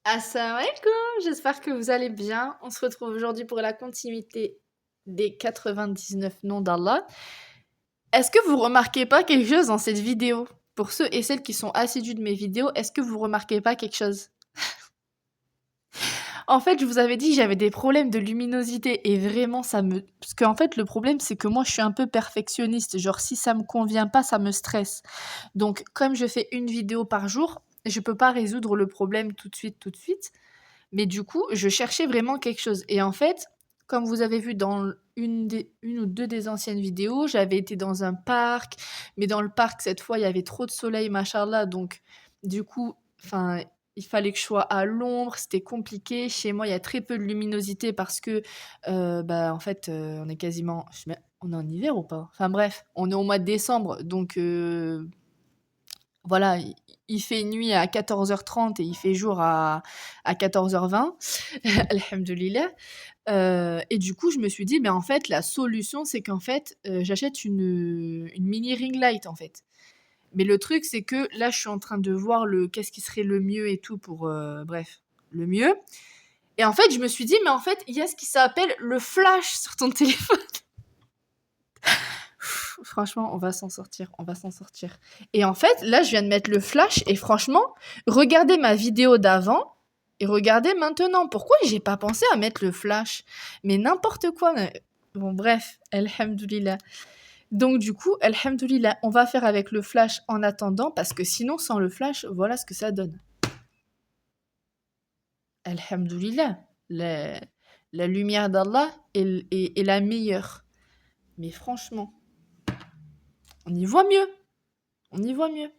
Assalamu alaikum, j'espère que vous allez bien. On se retrouve aujourd'hui pour la continuité des 99 noms d'Allah. Est-ce que vous remarquez pas quelque chose dans cette vidéo? Pour ceux et celles qui sont assidus de mes vidéos, est-ce que vous remarquez pas quelque chose? En fait, je vous avais dit que j'avais des problèmes de luminosité et vraiment ça me... Parce qu'en fait, le problème, c'est que moi, je suis un peu perfectionniste. Genre, si ça me convient pas, ça me stresse. Donc, comme je fais une vidéo par jour, je peux pas résoudre le problème tout de suite, tout de suite. Mais du coup, je cherchais vraiment quelque chose. Et en fait, comme vous avez vu dans une ou deux des anciennes vidéos, j'avais été dans un parc, mais dans le parc, cette fois, il y avait trop de soleil, machallah. Donc, du coup, enfin, il fallait que je sois à l'ombre, c'était compliqué. Chez moi, il y a très peu de luminosité parce que, bah, en fait, on est quasiment... On est en hiver ou pas? Enfin bref, on est au mois de décembre, donc voilà, il fait nuit à 14h30 et il fait jour à 14h20. Alhamdoulilah. Et du coup, je me suis dit, mais en fait, la solution, c'est qu'en fait, j'achète une mini ring light, en fait. Mais le truc, c'est que là, je suis en train de voir qu'est-ce qui serait le mieux et tout pour, bref, le mieux. Et en fait, je me suis dit, mais en fait, il y a ce qui s'appelle le flash sur ton téléphone. Franchement, on va s'en sortir, on va s'en sortir. Et en fait, là, je viens de mettre le flash et franchement, regardez ma vidéo d'avant et regardez maintenant. Pourquoi j'ai pas pensé à mettre le flash? Mais n'importe quoi. Bon, bref, alhamdoulilah. Donc, du coup, alhamdoulilah, on va faire avec le flash en attendant parce que sinon, sans le flash, voilà ce que ça donne. Alhamdoulilah. La lumière d'Allah est la meilleure. Mais franchement, on y voit mieux. On y voit mieux.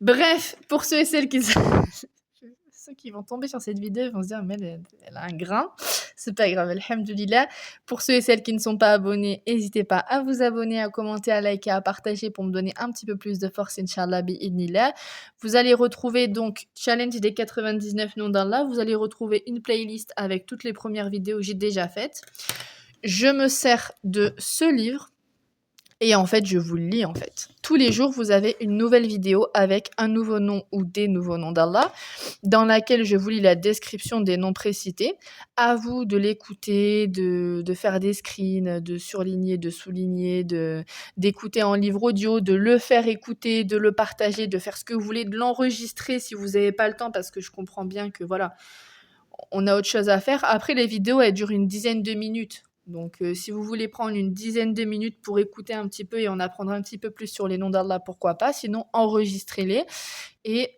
Bref, pour ceux et celles qui... ceux qui vont tomber sur cette vidéo vont se dire, mais elle a un grain. C'est pas grave, alhamdoulilah. Pour ceux et celles qui ne sont pas abonnés, n'hésitez pas à vous abonner, à commenter, à liker, à partager pour me donner un petit peu plus de force, Inch'Allah, bi'idnillah. Vous allez retrouver donc Challenge des 99 noms d'Allah. Vous allez retrouver une playlist avec toutes les premières vidéos que j'ai déjà faites. Je me sers de ce livre. Et en fait, je vous le lis en fait. Tous les jours, vous avez une nouvelle vidéo avec un nouveau nom ou des nouveaux noms d'Allah, dans laquelle je vous lis la description des noms précités. À vous de l'écouter, de faire des screens, de surligner, de souligner, d'écouter en livre audio, de le faire écouter, de le partager, de faire ce que vous voulez, de l'enregistrer si vous n'avez pas le temps, parce que je comprends bien que voilà, on a autre chose à faire. Après, les vidéos, elles durent une dizaine de minutes. Donc, si vous voulez prendre une dizaine de minutes pour écouter un petit peu et en apprendre un petit peu plus sur les noms d'Allah, pourquoi pas. Sinon, enregistrez-les et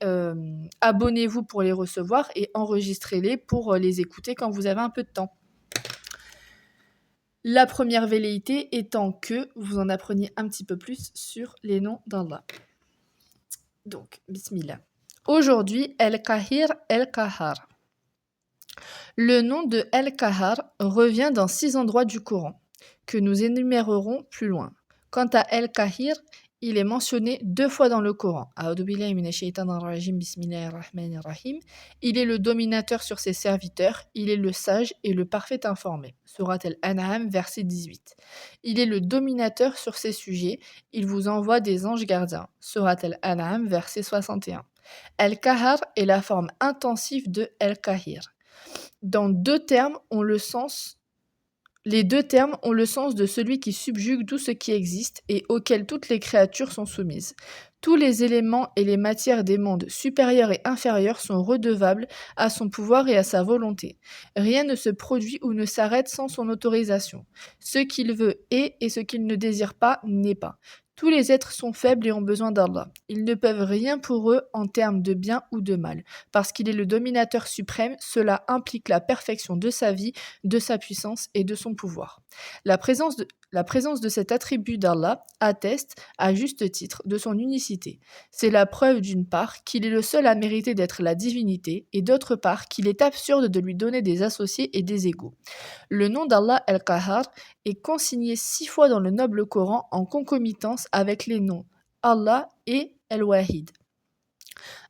abonnez-vous pour les recevoir et enregistrez-les pour les écouter quand vous avez un peu de temps. La première velléité étant que vous en appreniez un petit peu plus sur les noms d'Allah. Donc, bismillah. Aujourd'hui, El-Kahir, El-Kahar. Le nom de El-Kahar revient dans 6 endroits du Coran, que nous énumérerons plus loin. Quant à El-Kahir, il est mentionné 2 fois dans le Coran. Il est le dominateur sur ses serviteurs, il est le sage et le parfait informé. Surat Al-An'am, verset 18. Il est le dominateur sur ses sujets, il vous envoie des anges gardiens. Surat Al-An'am, verset 61. El-Kahar est la forme intensive de El-Kahir. Dans les deux termes ont le sens de celui qui subjugue tout ce qui existe et auquel toutes les créatures sont soumises. Tous les éléments et les matières des mondes supérieurs et inférieurs sont redevables à son pouvoir et à sa volonté. Rien ne se produit ou ne s'arrête sans son autorisation. Ce qu'il veut est et ce qu'il ne désire pas n'est pas. Tous les êtres sont faibles et ont besoin d'Allah. Ils ne peuvent rien pour eux en termes de bien ou de mal. Parce qu'il est le dominateur suprême, cela implique la perfection de sa vie, de sa puissance et de son pouvoir. La présence de cet attribut d'Allah atteste, à juste titre, de son unicité. C'est la preuve d'une part qu'il est le seul à mériter d'être la divinité et d'autre part qu'il est absurde de lui donner des associés et des égaux. Le nom d'Allah El-Qahar est consigné 6 fois dans le noble Coran en concomitance avec les noms Allah et El-Wahid.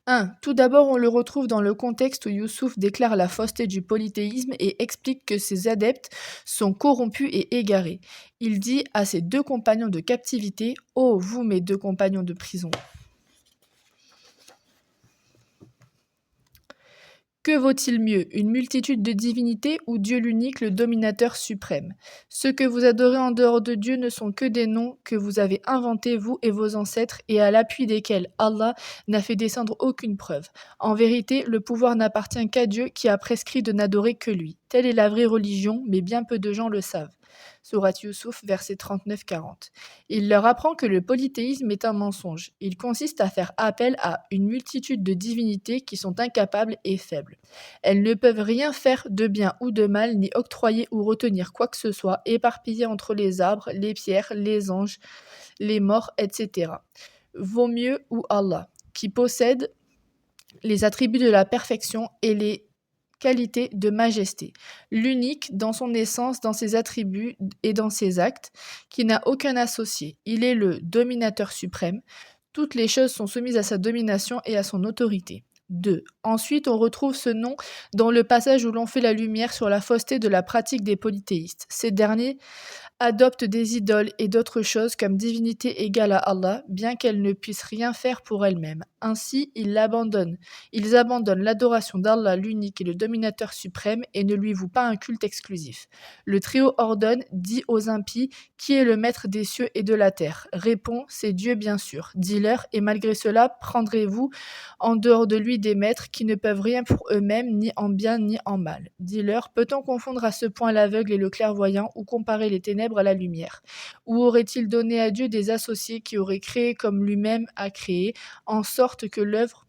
1. Tout d'abord, on le retrouve dans le contexte où Youssouf déclare la fausseté du polythéisme et explique que ses adeptes sont corrompus et égarés. Il dit à ses 2 compagnons de captivité: « Ô vous, mes 2 compagnons de prison, Que vaut-il mieux, une multitude de divinités ou Dieu l'unique, le dominateur suprême? Ceux que vous adorez en dehors de Dieu ne sont que des noms que vous avez inventés, vous et vos ancêtres, et à l'appui desquels Allah n'a fait descendre aucune preuve. En vérité, le pouvoir n'appartient qu'à Dieu qui a prescrit de n'adorer que lui. Telle est la vraie religion, mais bien peu de gens le savent. Sourate Youssouf, versets 39-40. Il leur apprend que le polythéisme est un mensonge. Il consiste à faire appel à une multitude de divinités qui sont incapables et faibles. Elles ne peuvent rien faire de bien ou de mal, ni octroyer ou retenir quoi que ce soit, éparpillées entre les arbres, les pierres, les anges, les morts, etc. Vaut mieux ou Allah, qui possède les attributs de la perfection et les qualités de majesté, l'unique dans son essence, dans ses attributs et dans ses actes, qui n'a aucun associé. Il est le dominateur suprême. Toutes les choses sont soumises à sa domination et à son autorité. 2. Ensuite, on retrouve ce nom dans le passage où l'on fait la lumière sur la fausseté de la pratique des polythéistes. Ces derniers adoptent des idoles et d'autres choses comme divinité égale à Allah, bien qu'elles ne puissent rien faire pour elles-mêmes. Ainsi, ils abandonnent l'adoration d'Allah l'unique et le dominateur suprême et ne lui vouent pas un culte exclusif. Le Très-Haut ordonne, dit aux impies, qui est le maître des cieux et de la terre? Répond, c'est Dieu bien sûr. Dis-leur, et malgré cela, prendrez-vous en dehors de lui des maîtres qui ne peuvent rien pour eux-mêmes, ni en bien ni en mal? Dis-leur, peut-on confondre à ce point l'aveugle et le clairvoyant ou comparer les ténèbres à la lumière? Ou aurait-il donné à Dieu des associés qui auraient créé comme lui-même a créé, en sorte que l'œuvre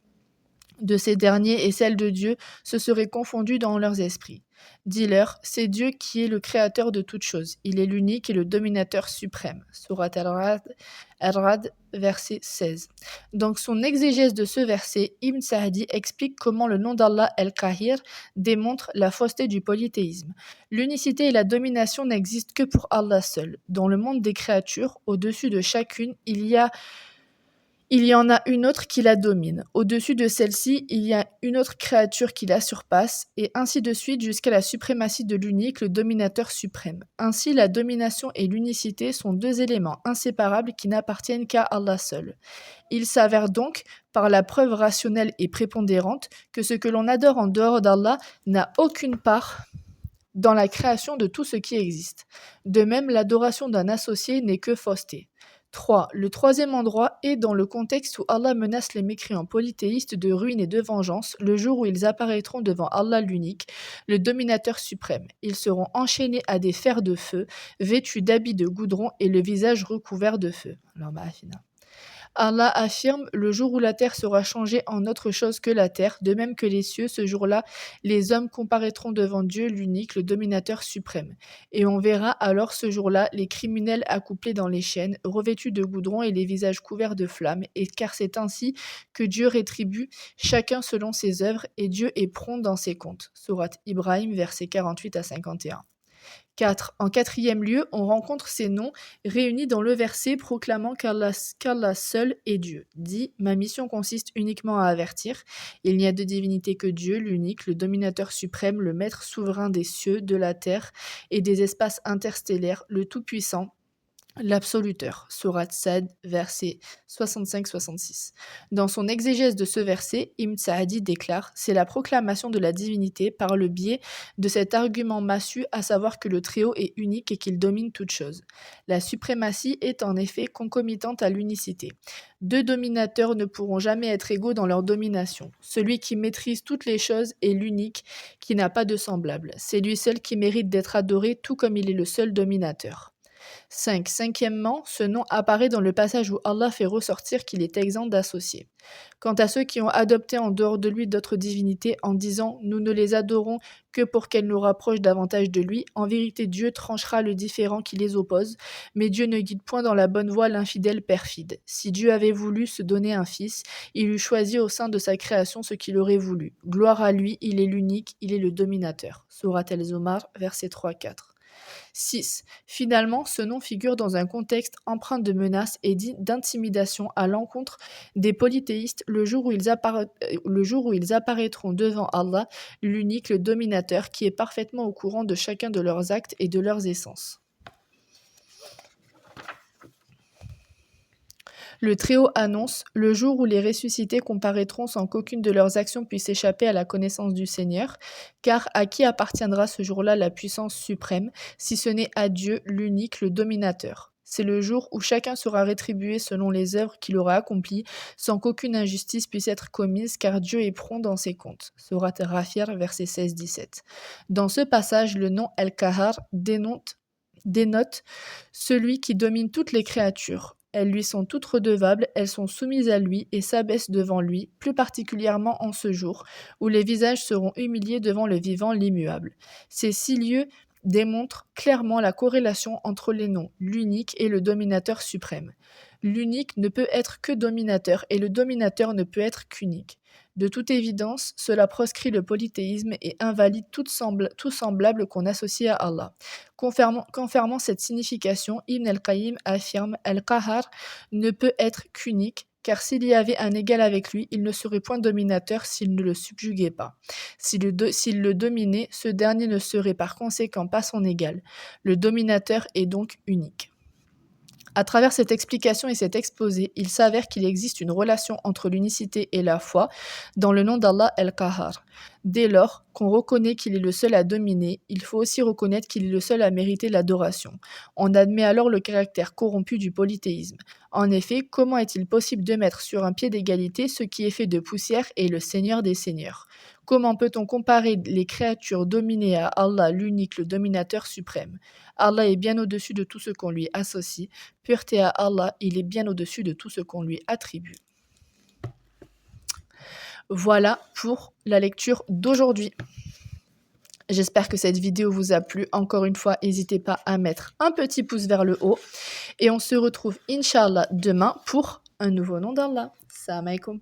de ces derniers et celle de Dieu se seraient confondues dans leurs esprits? Dis-leur, c'est Dieu qui est le créateur de toutes choses. Il est l'unique et le dominateur suprême. Sourate Al-Ra'd, verset 16. Dans son exégèse de ce verset, Ibn Sa'di explique comment le nom d'Allah El-Qahir démontre la fausseté du polythéisme. L'unicité et la domination n'existent que pour Allah seul. Dans le monde des créatures, au-dessus de chacune, il y en a une autre qui la domine. Au-dessus de celle-ci, il y a une autre créature qui la surpasse, et ainsi de suite jusqu'à la suprématie de l'unique, le dominateur suprême. Ainsi, la domination et l'unicité sont deux éléments inséparables qui n'appartiennent qu'à Allah seul. Il s'avère donc, par la preuve rationnelle et prépondérante, que ce que l'on adore en dehors d'Allah n'a aucune part dans la création de tout ce qui existe. De même, l'adoration d'un associé n'est que fausseté. 3. Le troisième endroit est dans le contexte où Allah menace les mécréants polythéistes de ruine et de vengeance le jour où ils apparaîtront devant Allah l'unique, le dominateur suprême. Ils seront enchaînés à des fers de feu, vêtus d'habits de goudron et le visage recouvert de feu. Allah affirme, le jour où la terre sera changée en autre chose que la terre, de même que les cieux, ce jour-là, les hommes comparaîtront devant Dieu l'unique, le dominateur suprême. Et on verra alors ce jour-là les criminels accouplés dans les chaînes, revêtus de goudron et les visages couverts de flammes, et car c'est ainsi que Dieu rétribue chacun selon ses œuvres, et Dieu est prompt dans ses comptes. Sourate Ibrahim, versets 48 à 51. 4. En quatrième lieu, on rencontre ces noms réunis dans le verset proclamant qu'Allah seul est Dieu. Dit, ma mission consiste uniquement à avertir. Il n'y a de divinité que Dieu, l'unique, le dominateur suprême, le maître souverain des cieux, de la terre et des espaces interstellaires, le tout-puissant, l'absoluteur. Sourate Sad, versets 65-66. Dans son exégèse de ce verset, Ibn Sa'di déclare « C'est la proclamation de la divinité par le biais de cet argument massu, à savoir que le Très-Haut est unique et qu'il domine toute chose. La suprématie est en effet concomitante à l'unicité. Deux dominateurs ne pourront jamais être égaux dans leur domination. Celui qui maîtrise toutes les choses est l'unique, qui n'a pas de semblable. C'est lui seul qui mérite d'être adoré, tout comme il est le seul dominateur. » 5. Cinquièmement, ce nom apparaît dans le passage où Allah fait ressortir qu'il est exempt d'associés. Quant à ceux qui ont adopté en dehors de lui d'autres divinités en disant « Nous ne les adorons que pour qu'elles nous rapprochent davantage de lui », en vérité Dieu tranchera le différend qui les oppose, mais Dieu ne guide point dans la bonne voie l'infidèle perfide. Si Dieu avait voulu se donner un fils, il eût choisi au sein de sa création ce qu'il aurait voulu. Gloire à lui, il est l'unique, il est le dominateur. Sourate El-Zomar, versets 3-4. 6. Finalement, ce nom figure dans un contexte empreint de menaces et d'intimidation à l'encontre des polythéistes le jour où ils apparaîtront devant Allah, l'unique, le dominateur, qui est parfaitement au courant de chacun de leurs actes et de leurs essences. Le Très-Haut annonce: le jour où les ressuscités comparaîtront sans qu'aucune de leurs actions puisse échapper à la connaissance du Seigneur, car à qui appartiendra ce jour-là la puissance suprême, si ce n'est à Dieu, l'unique, le dominateur. C'est le jour où chacun sera rétribué selon les œuvres qu'il aura accomplies, sans qu'aucune injustice puisse être commise, car Dieu est prompt dans ses comptes. Sourate Rafir, versets 16-17. Dans ce passage, le nom El-Kahar dénote celui qui domine toutes les créatures. Elles lui sont toutes redevables, elles sont soumises à lui et s'abaissent devant lui, plus particulièrement en ce jour, où les visages seront humiliés devant le vivant, l'immuable. Ces 6 lieux démontrent clairement la corrélation entre les noms, l'unique et le dominateur suprême. L'unique ne peut être que dominateur et le dominateur ne peut être qu'unique. De toute évidence, cela proscrit le polythéisme et invalide tout semblable qu'on associe à Allah. Confirmant cette signification, Ibn al-Qayyim affirme: Al-Qahar ne peut être qu'unique, car s'il y avait un égal avec lui, il ne serait point dominateur s'il ne le subjuguait pas. S'il le dominait, ce dernier ne serait par conséquent pas son égal. Le dominateur est donc unique. À travers cette explication et cet exposé, il s'avère qu'il existe une relation entre l'unicité et la foi dans le nom d'Allah El-Qahar. Dès lors qu'on reconnaît qu'il est le seul à dominer, il faut aussi reconnaître qu'il est le seul à mériter l'adoration. On admet alors le caractère corrompu du polythéisme. En effet, comment est-il possible de mettre sur un pied d'égalité ce qui est fait de poussière et le Seigneur des Seigneurs ? Comment peut-on comparer les créatures dominées à Allah, l'unique, le dominateur suprême ? Allah est bien au-dessus de tout ce qu'on lui associe. Pureté à Allah, il est bien au-dessus de tout ce qu'on lui attribue. Voilà pour la lecture d'aujourd'hui. J'espère que cette vidéo vous a plu. Encore une fois, n'hésitez pas à mettre un petit pouce vers le haut. Et on se retrouve, Inch'Allah, demain pour un nouveau nom d'Allah. Salam alaikum.